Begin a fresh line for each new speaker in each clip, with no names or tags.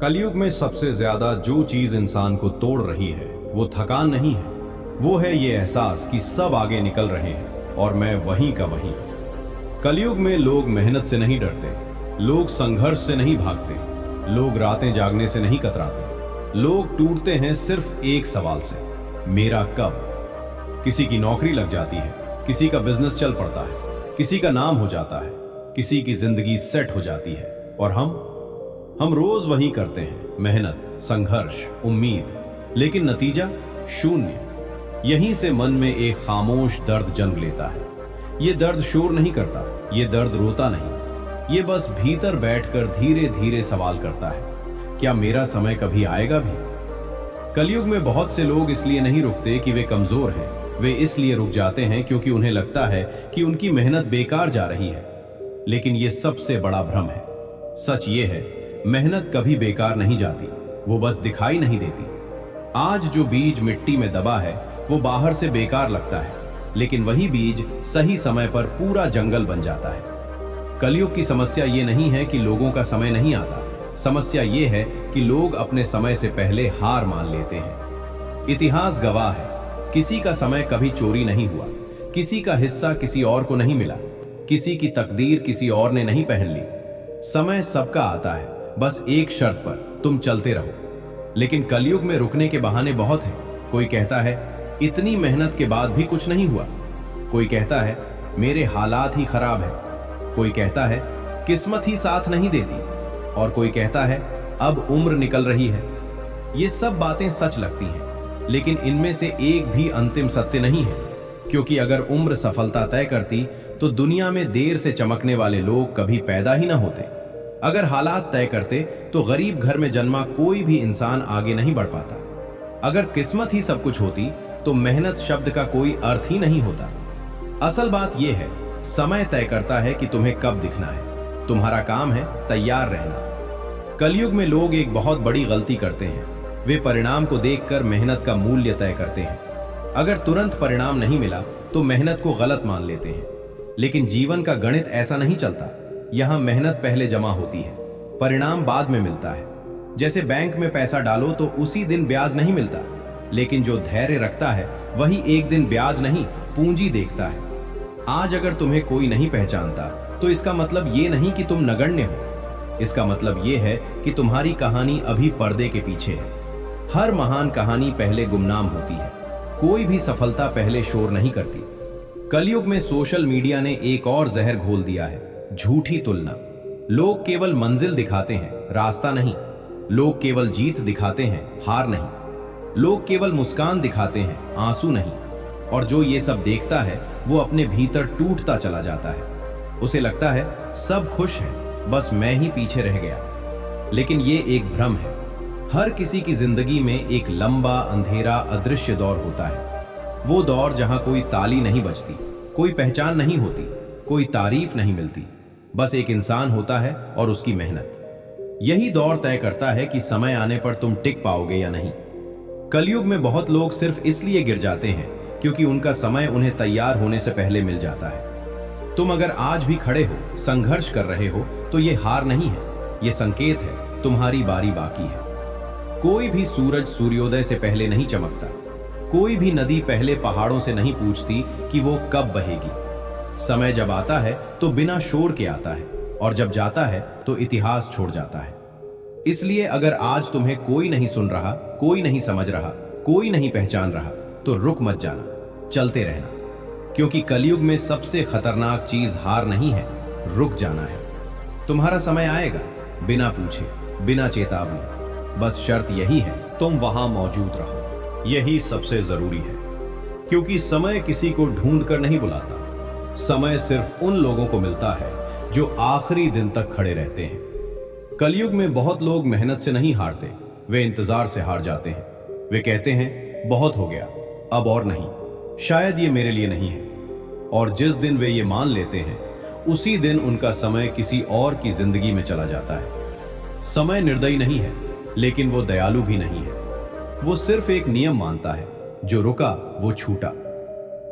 कलयुग में सबसे ज्यादा जो चीज इंसान को तोड़ रही है वो थकान नहीं है, वो है ये एहसास कि सब आगे निकल रहे हैं और मैं वहीं का वहीं। कलयुग में लोग मेहनत से नहीं डरते, लोग संघर्ष से नहीं भागते, लोग रातें जागने से नहीं कतराते, लोग टूटते हैं सिर्फ एक सवाल से, मेरा कब। किसी की नौकरी लग जाती है, किसी का बिजनेस चल पड़ता है, किसी का नाम हो जाता है, किसी की जिंदगी सेट हो जाती है, और हम रोज वही करते हैं, मेहनत, संघर्ष, उम्मीद, लेकिन नतीजा शून्य। यहीं से मन में एक खामोश दर्द जन्म लेता है। ये दर्द शोर नहीं करता, ये दर्द रोता नहीं, ये बस भीतर बैठकर धीरे धीरे सवाल करता है, क्या मेरा समय कभी आएगा भी। कलयुग में बहुत से लोग इसलिए नहीं रुकते कि वे कमजोर हैं, वे इसलिए रुक जाते हैं क्योंकि उन्हें लगता है कि उनकी मेहनत बेकार जा रही है। लेकिन ये सबसे बड़ा भ्रम है। सच ये है, मेहनत कभी बेकार नहीं जाती, वो बस दिखाई नहीं देती। आज जो बीज मिट्टी में दबा है वो बाहर से बेकार लगता है, लेकिन वही बीज सही समय पर पूरा जंगल बन जाता है। कलयुग की समस्या ये नहीं है कि लोगों का समय नहीं आता, समस्या ये है कि लोग अपने समय से पहले हार मान लेते हैं। इतिहास गवाह है, किसी का समय कभी चोरी नहीं हुआ, किसी का हिस्सा किसी और को नहीं मिला, किसी की तकदीर किसी और ने नहीं पहन ली। समय सबका आता है, बस एक शर्त पर, तुम चलते रहो। लेकिन कलयुग में रुकने के बहाने बहुत हैं। कोई कहता है इतनी मेहनत के बाद भी कुछ नहीं हुआ, कोई कहता है मेरे हालात ही खराब है, कोई कहता है किस्मत ही साथ नहीं देती, और कोई कहता है अब उम्र निकल रही है। ये सब बातें सच लगती हैं, लेकिन इनमें से एक भी अंतिम सत्य नहीं है, क्योंकि अगर उम्र सफलता तय करती तो दुनिया में देर से चमकने वाले लोग कभी पैदा ही ना होते। अगर हालात तय करते तो गरीब घर में जन्मा कोई भी इंसान आगे नहीं बढ़ पाता। अगर किस्मत ही सब कुछ होती तो मेहनत शब्द का कोई अर्थ ही नहीं होता। असल बात यह है, समय तय करता है कि तुम्हें कब दिखना है, तुम्हारा काम है तैयार रहना। कलयुग में लोग एक बहुत बड़ी गलती करते हैं, वे परिणाम को देखकर मेहनत का मूल्य तय करते हैं। अगर तुरंत परिणाम नहीं मिला तो मेहनत को गलत मान लेते हैं, लेकिन जीवन का गणित ऐसा नहीं चलता। यहाँ मेहनत पहले जमा होती है, परिणाम बाद में मिलता है। जैसे बैंक में पैसा डालो तो उसी दिन ब्याज नहीं मिलता, लेकिन जो धैर्य रखता है वही एक दिन ब्याज नहीं पूंजी देखता है। आज अगर तुम्हें कोई नहीं पहचानता तो इसका मतलब ये नहीं कि तुम नगण्य हो, इसका मतलब ये है कि तुम्हारी कहानी अभी पर्दे के पीछे है। हर महान कहानी पहले गुमनाम होती है, कोई भी सफलता पहले शोर नहीं करती। कलयुग में सोशल मीडिया ने एक और जहर घोल दिया है, झूठी तुलना। लोग केवल मंजिल दिखाते हैं, रास्ता नहीं। लोग केवल जीत दिखाते हैं, हार नहीं। लोग केवल मुस्कान दिखाते हैं, आंसू नहीं। और जो ये सब देखता है वो अपने भीतर टूटता चला जाता है। उसे लगता है सब खुश हैं, बस मैं ही पीछे रह गया। लेकिन ये एक भ्रम है। हर किसी की जिंदगी में एक लंबा अंधेरा अदृश्य दौर होता है। वो दौर जहां कोई ताली नहीं बजती, कोई पहचान नहीं होती, कोई तारीफ नहीं मिलती, बस एक इंसान होता है और उसकी मेहनत। यही दौर तय करता है कि समय आने पर तुम टिक पाओगे या नहीं। कलयुग में बहुत लोग सिर्फ इसलिए गिर जाते हैं क्योंकि उनका समय उन्हें तैयार होने से पहले मिल जाता है। तुम अगर आज भी खड़े हो, संघर्ष कर रहे हो, तो ये हार नहीं है, ये संकेत है तुम्हारी बारी बाकी है। कोई भी सूरज सूर्योदय से पहले नहीं चमकता, कोई भी नदी पहले पहाड़ों से नहीं पूछती कि वो कब बहेगी। समय जब आता है तो बिना शोर के आता है, और जब जाता है तो इतिहास छोड़ जाता है। इसलिए अगर आज तुम्हें कोई नहीं सुन रहा, कोई नहीं समझ रहा, कोई नहीं पहचान रहा, तो रुक मत जाना, चलते रहना। क्योंकि कलयुग में सबसे खतरनाक चीज हार नहीं है, रुक जाना है। तुम्हारा समय आएगा, बिना पूछे, बिना चेतावनी। बस शर्त यही है, तुम वहां मौजूद रहो। यही सबसे जरूरी है, क्योंकि समय किसी को ढूंढ कर नहीं बुलाता। समय सिर्फ उन लोगों को मिलता है जो आखिरी दिन तक खड़े रहते हैं। कलयुग में बहुत लोग मेहनत से नहीं हारते, वे इंतजार से हार जाते हैं। वे कहते हैं बहुत हो गया, अब और नहीं, शायद ये मेरे लिए नहीं है। और जिस दिन वे ये मान लेते हैं, उसी दिन उनका समय किसी और की जिंदगी में चला जाता है। समय निर्दयी नहीं है, लेकिन वो दयालु भी नहीं है। वो सिर्फ एक नियम मानता है, जो रुका वो छूटा।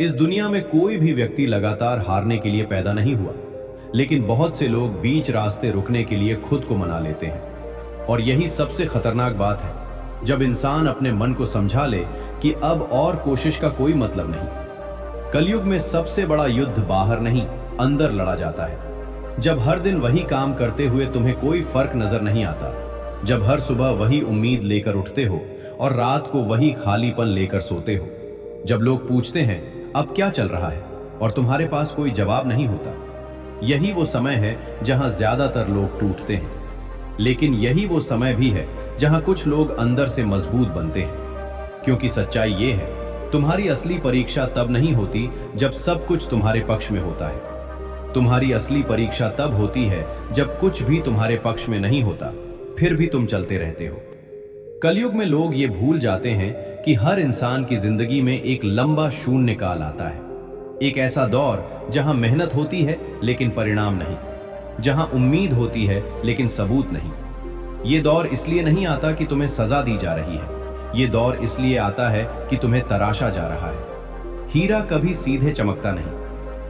इस दुनिया में कोई भी व्यक्ति लगातार हारने के लिए पैदा नहीं हुआ, लेकिन बहुत से लोग बीच रास्ते रुकने के लिए खुद को मना लेते हैं। और यही सबसे खतरनाक बात है, जब इंसान अपने मन को समझा ले कि अब और कोशिश का कोई मतलब नहीं। कलयुग में सबसे बड़ा युद्ध बाहर नहीं, अंदर लड़ा जाता है। जब हर दिन वही काम करते हुए तुम्हें कोई फर्क नजर नहीं आता, जब हर सुबह वही उम्मीद लेकर उठते हो और रात को वही खालीपन लेकर सोते हो, जब लोग पूछते हैं अब क्या चल रहा है और तुम्हारे पास कोई जवाब नहीं होता, यही वो समय है जहां ज्यादातर लोग टूटते हैं। लेकिन यही वो समय भी है जहां कुछ लोग अंदर से मजबूत बनते हैं। क्योंकि सच्चाई ये है, तुम्हारी असली परीक्षा तब नहीं होती जब सब कुछ तुम्हारे पक्ष में होता है। तुम्हारी असली परीक्षा तब होती है जब कुछ भी तुम्हारे पक्ष में नहीं होता, फिर भी तुम चलते रहते हो। कलयुग में लोग ये भूल जाते हैं कि हर इंसान की जिंदगी में एक लंबा शून्य काल आता है। एक ऐसा दौर जहां मेहनत होती है लेकिन परिणाम नहीं, जहां उम्मीद होती है लेकिन सबूत नहीं। ये दौर इसलिए नहीं आता कि तुम्हें सजा दी जा रही है, ये दौर इसलिए आता है कि तुम्हें तराशा जा रहा है। हीरा कभी सीधे चमकता नहीं,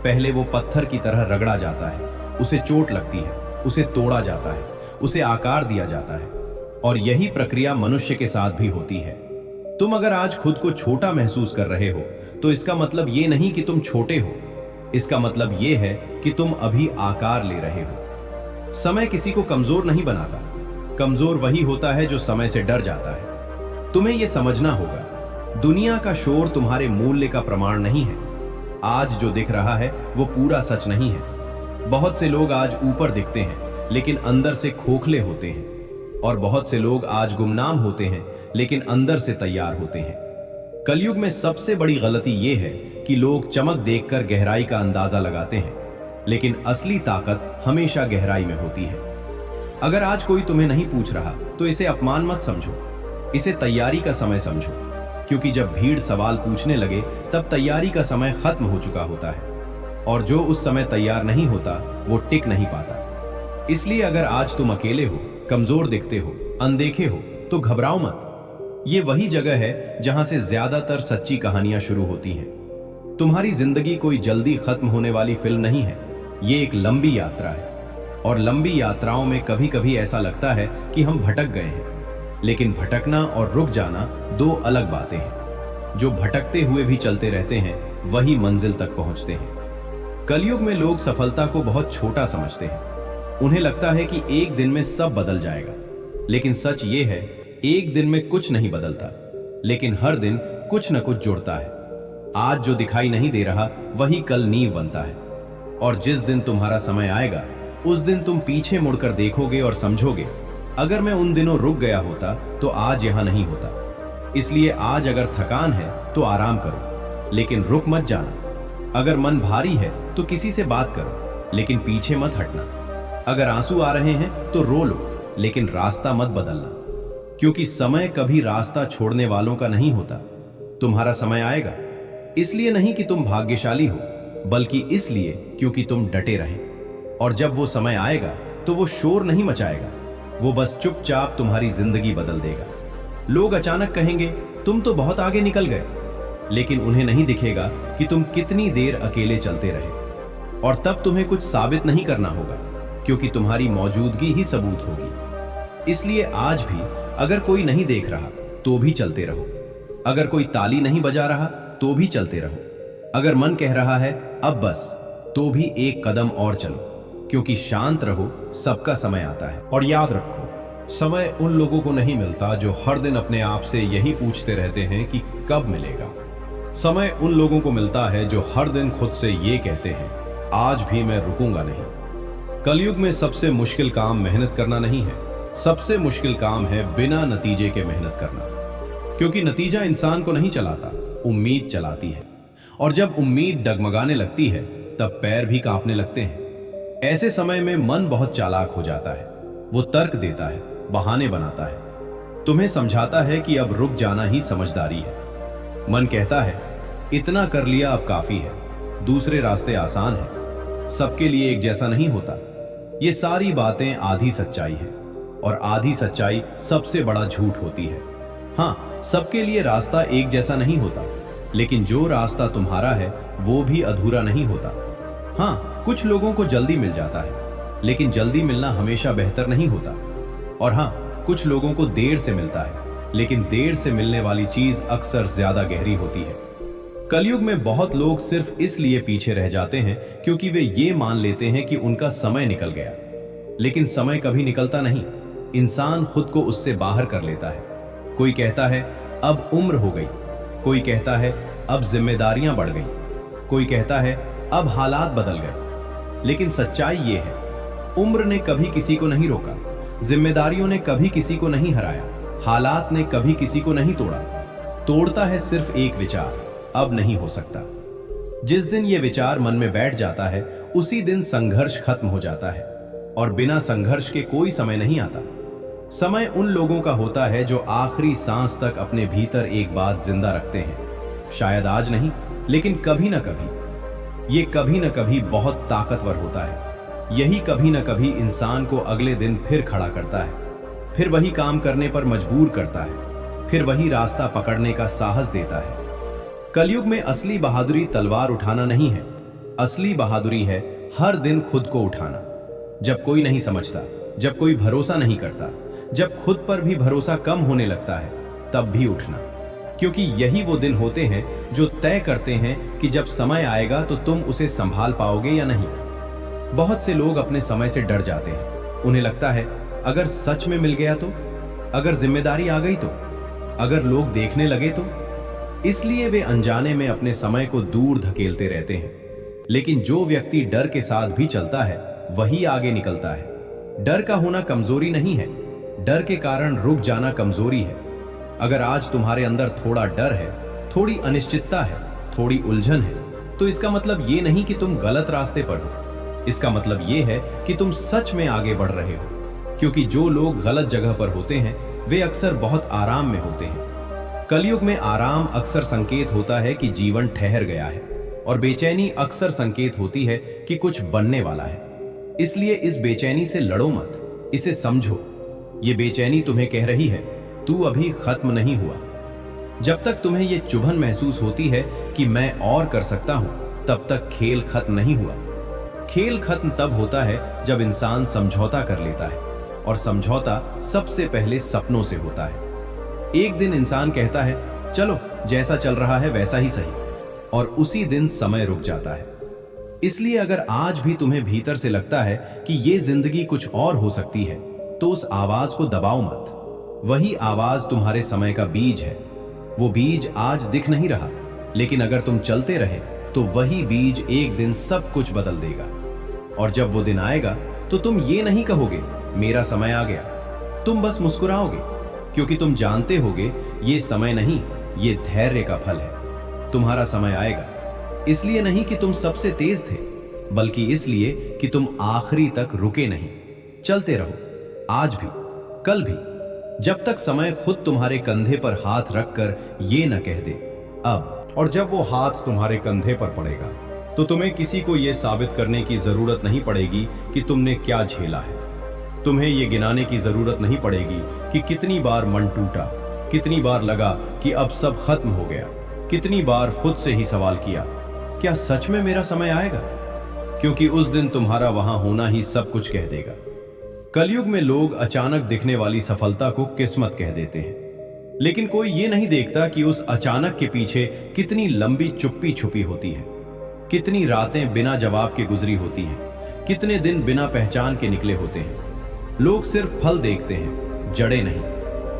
पहले वो पत्थर की तरह रगड़ा जाता है, उसे चोट लगती है, उसे तोड़ा जाता है, उसे आकार दिया जाता है। और यही प्रक्रिया मनुष्य के साथ भी होती है। तुम अगर आज खुद को छोटा महसूस कर रहे हो तो इसका मतलब ये नहीं कि तुम छोटे हो, इसका मतलब ये है कि तुम अभी आकार ले रहे हो। समय किसी को कमजोर नहीं बनाता, कमजोर वही होता है जो समय से डर जाता है। तुम्हें यह समझना होगा, दुनिया का शोर तुम्हारे मूल्य का प्रमाण नहीं है। आज जो दिख रहा है वो पूरा सच नहीं है। बहुत से लोग आज ऊपर दिखते हैं लेकिन अंदर से खोखले होते हैं, और बहुत से लोग आज गुमनाम होते हैं लेकिन अंदर से तैयार होते हैं। कलयुग में सबसे बड़ी गलती यह है कि लोग चमक देखकर गहराई का अंदाजा लगाते हैं, लेकिन असली ताकत हमेशा गहराई में होती है। अगर आज कोई तुम्हें नहीं पूछ रहा तो इसे अपमान मत समझो, इसे तैयारी का समय समझो। क्योंकि जब भीड़ सवाल पूछने लगे तब तैयारी का समय खत्म हो चुका होता है, और जो उस समय तैयार नहीं होता वो टिक नहीं पाता। इसलिए अगर आज तुम अकेले हो, कमजोर दिखते हो, अनदेखे हो, तो घबराओ मत। ये वही जगह है जहां से ज्यादातर सच्ची कहानियां शुरू होती हैं। तुम्हारी जिंदगी कोई जल्दी खत्म होने वाली फिल्म नहीं है, ये एक लंबी यात्रा है। और लंबी यात्राओं में कभी कभी ऐसा लगता है कि हम भटक गए हैं, लेकिन भटकना और रुक जाना दो अलग बातें हैं। जो भटकते हुए भी चलते रहते हैं वही मंजिल तक पहुंचते हैं। कलयुग में लोग सफलता को बहुत छोटा समझते हैं। उन्हें लगता है कि एक दिन में सब बदल जाएगा, लेकिन सच ये है, एक दिन में कुछ नहीं बदलता, लेकिन हर दिन कुछ न कुछ जुड़ता है। आज जो दिखाई नहीं दे रहा वही कल नींव बनता है। और जिस दिन तुम्हारा समय आएगा उस दिन तुम पीछे मुड़कर देखोगे और समझोगे, अगर मैं उन दिनों रुक गया होता तो आज यहां नहीं होता। इसलिए आज अगर थकान है तो आराम करो, लेकिन रुक मत जाना। अगर मन भारी है तो किसी से बात करो, लेकिन पीछे मत हटना। अगर आंसू आ रहे हैं तो रो लो, लेकिन रास्ता मत बदलना। क्योंकि समय कभी रास्ता छोड़ने वालों का नहीं होता। तुम्हारा समय आएगा, इसलिए नहीं कि तुम भाग्यशाली हो, बल्कि इसलिए क्योंकि तुम डटे रहे। और जब वो समय आएगा तो वो शोर नहीं मचाएगा, वो बस चुपचाप तुम्हारी जिंदगी बदल देगा। लोग अचानक कहेंगे तुम तो बहुत आगे निकल गए, लेकिन उन्हें नहीं दिखेगा कि तुम कितनी देर अकेले चलते रहे। और तब तुम्हें कुछ साबित नहीं करना होगा, क्योंकि तुम्हारी मौजूदगी ही सबूत होगी। इसलिए आज भी अगर कोई नहीं देख रहा तो भी चलते रहो, अगर कोई ताली नहीं बजा रहा तो भी चलते रहो, अगर मन कह रहा है अब बस, तो भी एक कदम और चलो। क्योंकि शांत रहो, सबका समय आता है।
और याद रखो, समय उन लोगों को नहीं मिलता जो हर दिन अपने आप से यही पूछते रहते हैं कि कब मिलेगा। समय उन लोगों को मिलता है जो हर दिन खुद से ये कहते हैं आज भी मैं रुकूंगा नहीं। कलयुग में सबसे मुश्किल काम मेहनत करना नहीं है, सबसे मुश्किल काम है बिना नतीजे के मेहनत करना। क्योंकि नतीजा इंसान को नहीं चलाता, उम्मीद चलाती है। और जब उम्मीद डगमगाने लगती है तब पैर भी कांपने लगते हैं। ऐसे समय में मन बहुत चालाक हो जाता है, वो तर्क देता है, बहाने बनाता है, तुम्हें समझाता है कि अब रुक जाना ही समझदारी है। मन कहता है इतना कर लिया अब काफी है, दूसरे रास्ते आसान हैं, सबके लिए एक जैसा नहीं होता। ये सारी बातें आधी सच्चाई है, और आधी सच्चाई सबसे बड़ा झूठ होती है। हाँ, सबके लिए रास्ता एक जैसा नहीं होता, लेकिन जो रास्ता तुम्हारा है वो भी अधूरा नहीं होता। हाँ, कुछ लोगों को जल्दी मिल जाता है, लेकिन जल्दी मिलना हमेशा बेहतर नहीं होता। और हाँ, कुछ लोगों को देर से मिलता है, लेकिन देर से मिलने वाली चीज अक्सर ज्यादा गहरी होती है। कलयुग में बहुत लोग सिर्फ इसलिए पीछे रह जाते हैं क्योंकि वे ये मान लेते हैं कि उनका समय निकल गया, लेकिन समय कभी निकलता नहीं, इंसान खुद को उससे बाहर कर लेता है। कोई कहता है अब उम्र हो गई, कोई कहता है अब जिम्मेदारियां बढ़ गई, कोई कहता है अब हालात बदल गए। लेकिन सच्चाई ये है, उम्र ने कभी किसी को नहीं रोका, जिम्मेदारियों ने कभी किसी को नहीं हराया, हालात ने कभी किसी को नहीं तोड़ा। तोड़ता है सिर्फ एक विचार, अब नहीं हो सकता। जिस दिन ये विचार मन में बैठ जाता है उसी दिन संघर्ष खत्म हो जाता है, और बिना संघर्ष के कोई समय नहीं आता। समय उन लोगों का होता है जो आखिरी सांस तक अपने भीतर एक बात जिंदा रखते हैं। शायद आज नहीं, लेकिन कभी ना कभी। ये कभी ना कभी बहुत ताकतवर होता है। यही कभी ना कभी इंसान को अगले दिन फिर खड़ा करता है, फिर वही काम करने पर मजबूर करता है, फिर वही रास्ता पकड़ने का साहस देता है। कलयुग में असली बहादुरी तलवार उठाना नहीं है, असली बहादुरी है हर दिन खुद को उठाना। जब कोई नहीं समझता, जब कोई भरोसा नहीं करता, जब खुद पर भी भरोसा कम होने लगता है, तब भी उठना। क्योंकि यही वो दिन होते हैं जो तय करते हैं कि जब समय आएगा तो तुम उसे संभाल पाओगे या नहीं। बहुत से लोग अपने समय से डर जाते हैं। उन्हें लगता है अगर सच में मिल गया तो, अगर जिम्मेदारी आ गई तो, अगर लोग देखने लगे तो। इसलिए वे अनजाने में अपने समय को दूर धकेलते रहते हैं। लेकिन जो व्यक्ति डर के साथ भी चलता है वही आगे निकलता है। डर का होना कमजोरी नहीं है, डर के कारण रुक जाना कमजोरी है। अगर आज तुम्हारे अंदर थोड़ा डर है, थोड़ी अनिश्चितता है, थोड़ी उलझन है, तो इसका मतलब ये नहीं कि तुम गलत रास्ते पर हो। इसका मतलब ये है कि तुम सच में आगे बढ़ रहे हो। क्योंकि जो लोग गलत जगह पर होते हैं वे अक्सर बहुत आराम में होते हैं। कलयुग में आराम अक्सर संकेत होता है कि जीवन ठहर गया है, और बेचैनी अक्सर संकेत होती है कि कुछ बनने वाला है। इसलिए इस बेचैनी से लड़ो मत, इसे समझो। ये बेचैनी तुम्हें कह रही है तू अभी खत्म नहीं हुआ। जब तक तुम्हें यह चुभन महसूस होती है कि मैं और कर सकता हूं, तब तक खेल खत्म नहीं हुआ। खेल खत्म तब होता है जब इंसान समझौता कर लेता है, और समझौता सबसे पहले सपनों से होता है। एक दिन इंसान कहता है चलो जैसा चल रहा है वैसा ही सही, और उसी दिन समय रुक जाता है। इसलिए अगर आज भी तुम्हें भीतर से लगता है कि ये जिंदगी कुछ और हो सकती है, तो उस आवाज को दबाओ मत। वही आवाज तुम्हारे समय का बीज है। वो बीज आज दिख नहीं रहा, लेकिन अगर तुम चलते रहे तो वही बीज एक दिन सब कुछ बदल देगा। और जब वो दिन आएगा तो तुम ये नहीं कहोगे मेरा समय आ गया, तुम बस मुस्कुराओगे, क्योंकि तुम जानते होगे ये समय नहीं, ये धैर्य का फल है। तुम्हारा समय आएगा, इसलिए नहीं कि तुम सबसे तेज थे, बल्कि इसलिए कि तुम आखिरी तक रुके नहीं। चलते रहो, आज भी, कल भी, जब तक समय खुद तुम्हारे कंधे पर हाथ रखकर ये न कह दे अब।
और जब वो हाथ तुम्हारे कंधे पर पड़ेगा तो तुम्हें किसी को यह साबित करने की जरूरत नहीं पड़ेगी कि तुमने क्या झेला है। तुम्हें यह गिनाने की जरूरत नहीं पड़ेगी कि कितनी बार मन टूटा, कितनी बार लगा कि अब सब खत्म हो गया, कितनी बार खुद से ही सवाल किया क्या सच में मेरा समय आएगा, क्योंकि उस दिन तुम्हारा वहां होना ही सब कुछ कह देगा। कलयुग में लोग अचानक दिखने वाली सफलता को किस्मत कह देते हैं, लेकिन कोई ये नहीं देखता कि उस अचानक के पीछे कितनी लंबी चुप्पी छुपी होती है, कितनी रातें बिना जवाब के गुजरी होती हैं, कितने दिन बिना पहचान के निकले होते हैं। लोग सिर्फ फल देखते हैं, जड़ें नहीं।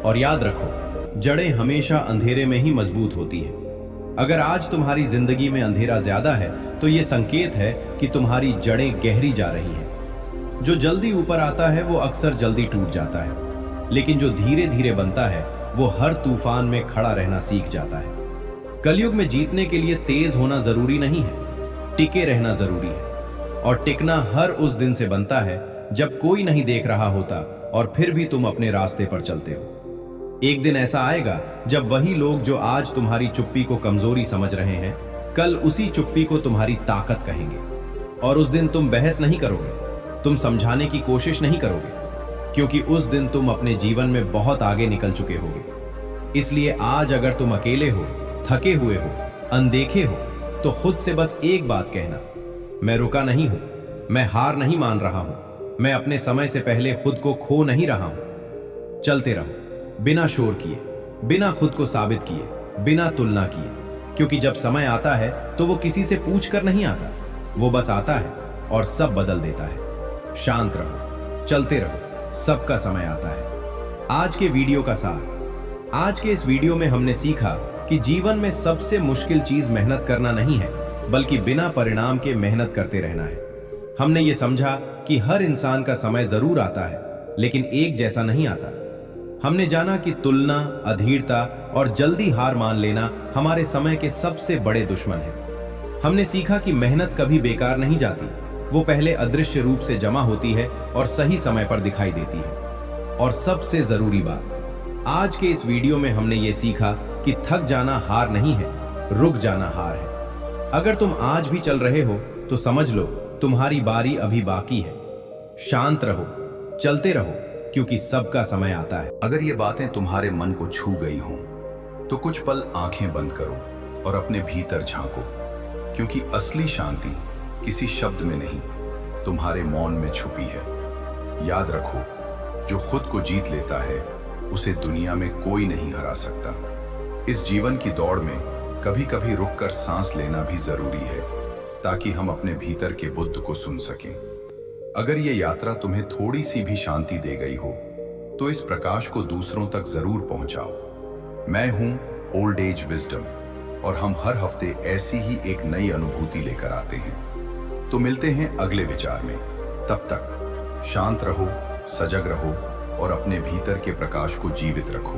और याद रखो, जड़ें हमेशा अंधेरे में ही मजबूत होती हैं। अगर आज तुम्हारी जिंदगी में अंधेरा ज्यादा है तो यह संकेत है कि तुम्हारी जड़ें गहरी जा रही हैं। जो जल्दी ऊपर आता है वो अक्सर जल्दी टूट जाता है, लेकिन जो धीरे धीरे बनता है वो हर तूफान में खड़ा रहना सीख जाता है। कलयुग में जीतने के लिए तेज होना जरूरी नहीं है, टिके रहना जरूरी है। और टिकना हर उस दिन से बनता है जब कोई नहीं देख रहा होता और फिर भी तुम अपने रास्ते पर चलते हो। एक दिन ऐसा आएगा जब वही लोग जो आज तुम्हारी चुप्पी को कमजोरी समझ रहे हैं, कल उसी चुप्पी को तुम्हारी ताकत कहेंगे। और उस दिन तुम बहस नहीं करोगे, तुम समझाने की कोशिश नहीं करोगे, क्योंकि उस दिन तुम अपने जीवन में बहुत आगे निकल चुके होगे। इसलिए आज अगर तुम अकेले हो, थके हुए हो, अनदेखे हो, तो खुद से बस एक बात कहना, मैं रुका नहीं हूं, मैं हार नहीं मान रहा हूं, मैं अपने समय से पहले खुद को खो नहीं रहा हूं।
चलते रहो, बिना शोर किए, बिना खुद को साबित किए, बिना तुलना किए, क्योंकि जब समय आता है तो वो किसी से पूछ कर नहीं आता, वो बस आता है और सब बदल देता है। शांत रहो, चलते रहो, सबका समय आता है। आज के वीडियो का सार। आज के इस वीडियो में हमने सीखा कि जीवन में सबसे मुश्किल चीज मेहनत करना नहीं है, बल्कि बिना परिणाम के मेहनत करते रहना है। हमने ये समझा कि हर इंसान का समय जरूर आता है, लेकिन एक जैसा नहीं आता। हमने जाना कि तुलना, अधीरता और जल्दी हार मान लेना हमारे समय के सबसे बड़े दुश्मन हैं। हमने सीखा कि मेहनत कभी बेकार नहीं जाती, वो पहले अदृश्य रूप से जमा होती है और सही समय पर दिखाई देती है। और सबसे जरूरी बात, आज के इस वीडियो में हमने ये सीखा कि थक जाना हार नहीं है, रुक जाना हार है। अगर तुम आज भी चल रहे हो तो समझ लो तुम्हारी बारी अभी बाकी है। शांत रहो, चलते रहो, क्योंकि सबका समय आता है।
अगर ये बातें तुम्हारे मन को छू गई हों तो कुछ पल आंखें बंद करो और अपने भीतर झांको, क्योंकि असली शांति किसी शब्द में नहीं, तुम्हारे मौन में छुपी है। याद रखो, जो खुद को जीत लेता है उसे दुनिया में कोई नहीं हरा सकता। इस जीवन की दौड़ में कभी कभी रुककर सांस लेना भी जरूरी है, ताकि हम अपने भीतर के बुद्ध को सुन सकें। अगर ये यात्रा तुम्हें थोड़ी सी भी शांति दे गई हो तो इस प्रकाश को दूसरों तक जरूर पहुंचाओ। मैं हूं ओल्ड एज विजडम, और हम हर हफ्ते ऐसी ही एक नई अनुभूति लेकर आते हैं। तो मिलते हैं अगले विचार में। तब तक शांत रहो, सजग रहो और अपने भीतर के प्रकाश को जीवित रखो।